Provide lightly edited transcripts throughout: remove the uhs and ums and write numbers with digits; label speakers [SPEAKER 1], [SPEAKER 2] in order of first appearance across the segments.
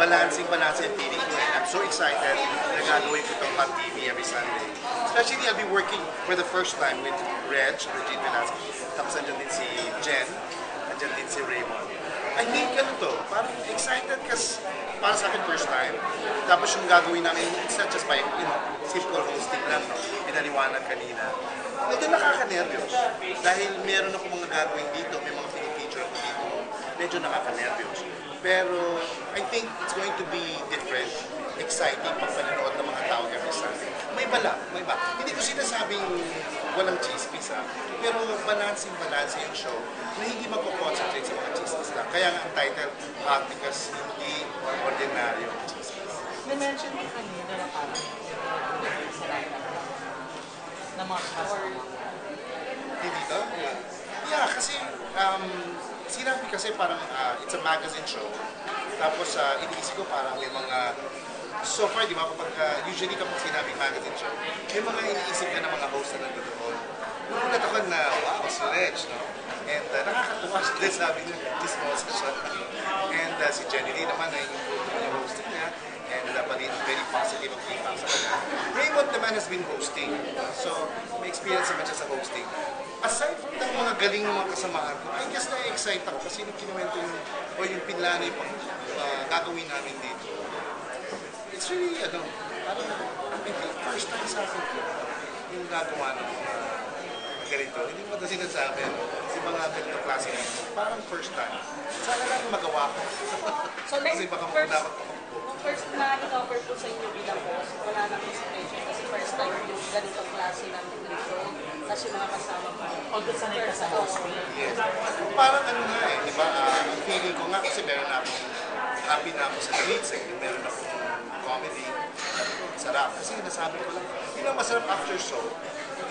[SPEAKER 1] Balancing yung feeling ko. And I'm so excited na gagawin ko itong Hot TV every Sunday. Especially, I'll be working for the first time with Regine Velasquez. Tapos andyan din si Jen, andyan din si Raymond. I think parang excited kasi para sa akin first time. Tapos yung gagawin namin, it's not just by, simple hosting lang, pinaliwanag kanina. Medyo nakaka-nervyos. Dahil meron ako mga gagawin dito, may mga pinipicture ako dito, medyo nakaka-nervyos. Pero I think it's going to be different, exciting pag pananood ng mga tao every Sunday. May iba. Hindi ko sinasabing walang chismis pero balancing yung show na hindi magko-concentrate sa mga chismis lang. Kaya nga ang title, Hot, because hindi ordinaryo chismis.
[SPEAKER 2] Na-mention mo kanina na parang na mga customer.
[SPEAKER 1] Dito? Yeah, kasi sinabi kasi parang it's a magazine show. Tapos iniisip ko parang may mga so far, di ba, usually kapag sinabing magazine show, may mga iniisip ka ng mga host na nagdoon. Nagulat ako na, wow, si Reg, no? And nakakatuwa siya, sabi niya, chismosa siya. And si Jenny Lee naman ay yung hosting niya. And very positive ang feedback sa kanya. Raymond naman has been hosting. So, may experience naman siya sa hosting. Aside from ng mga galing ng mga kasamahan ko, I guess na-excite ako kasi yung kinuwento yung pinlano yung gagawin namin dito. It's really, parang, I think first time sa akin yung gagawa ng mga ganito. Hindi mo ito sinasabi, yung mga ganito klase parang first time. Sana lang magawa ko. Kasi baka muna ako
[SPEAKER 2] first na in-offer po sa inyo bilang host, wala nang inspiration kasi first time yung ganitong klase ng show. Kasi mga kasama mo. Although sanay ka sa host.
[SPEAKER 1] Yes. Parang di ba? Ang feeling ko nga kasi meron na akong happy na ako sa leads meron akong comedy. Sarap. Kasi nasabi ko lang, yun ang masarap after show.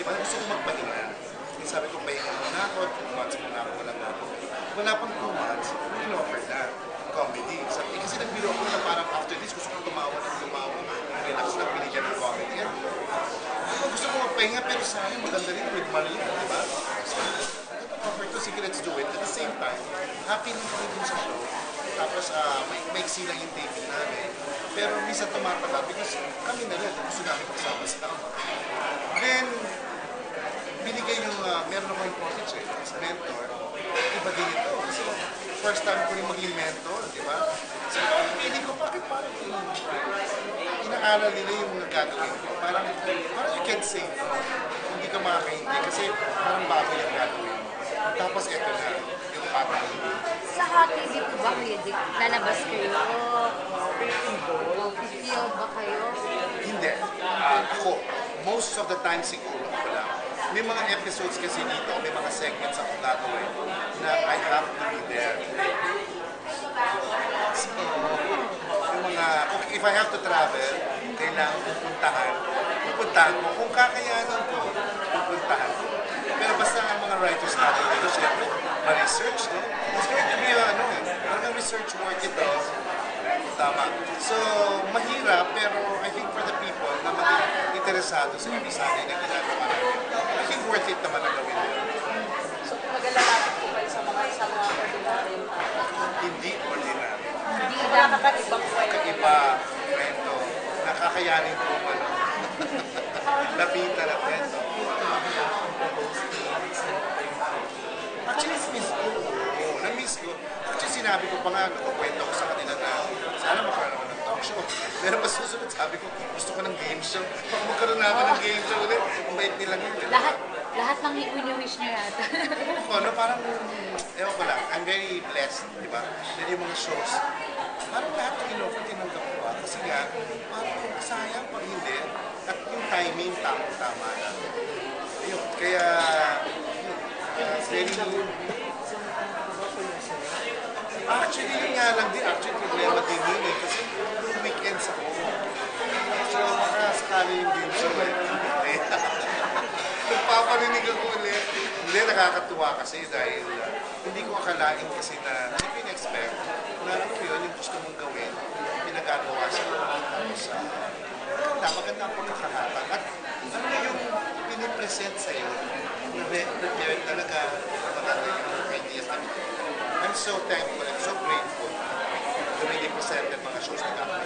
[SPEAKER 1] Di ba? Gusto ko magpahinga. Sabi ko, pahinga muna ako, 2 months muna ako, wala pang 2 months, in-offer na comedy. Kasi nagbiro ako na parang after this, gusto ko tumawa, relax lang, binigyan ng comedy. Gusto ko magpahinga, pero sayang, maganda rin with Marlene, di ba? So, offer to, sige, let's do it. At the same time, happy lang kami dun sa show. Tapos, maiksi lang yung taping namin. Pero minsan tumatagal because kami na rin, gusto namin pagsama-sama. Then, binigay yung, meron ako yung project as mentor. Iba din ito. So, first time ko rin maging mentor, di ba? So, pili ko, bakit parang inaaral nila yung mga gagawin ko. Parang you can't say no. Hindi ka makakaintay kasi parang bago yung gagawin mo. Tapos eto na, yung parang
[SPEAKER 3] sa Hot TV po ba kayo? Lalabas kayo? Feel ba kayo?
[SPEAKER 1] Hindi. Ako, most of the time siguro ako lang. May mga episodes kasi dito, may mga segments ako gagawin na I have to be there. So, yung mga, if I have to travel, kailangan pupuntahan ko. Kung kakayanan ko, pupuntahan ko. Pero basta ang mga writers natin dito, syempre, ma-research, no? It's going to be, parang research work ito. Tama. So, mahirap, pero I think for the people na maging interesado sa episode na ginagawa namin, I think worth it naman ang gawin nila.
[SPEAKER 2] So, mag-alalapit po kayo sa mga ordinary
[SPEAKER 1] Hindi ordinary.
[SPEAKER 2] Hindi nakakaibang kwento.
[SPEAKER 1] Kakaiba, kwento, nakakayanin po lapitan at kwento. Actually, na-miss ko. Actually, sinabi ko pa nga, nagkukwento ko sa kanila na sana magkaroon ako ng talk show. Pero mas susunod, sabi ko, gusto ko ng game show. Baka magkaroon na ako ng game show ulit. Ang bait nilang yun.
[SPEAKER 3] Lahat ng wini-wish nyo yata.
[SPEAKER 1] Parang, ewan ko lang, I'm very blessed, di ba? Dahil yung mga shows, parang lahat ng in-offer tinanggap ko. Kasi nga, parang sayang pag hindi. At yung timing, tama na. Ayun, kaya, very actually, yun nga lang din. Actually, problema din yun eh. Kasi yung weekends ako. So, baka sakali yung game show eh. Nagpaparinig ako ulit. Hindi, nakakatuwa kasi dahil hindi ko akalain kasi na hindi ko in-expect na yun, yung gusto mong gawin, pinagagawa sa tapos maganda ang pagkakahatag. At yung pinipresent sa'yo, na prepared talaga maganda yung ideas namin. I'm so thankful and so grateful the way they presented mga shows nila.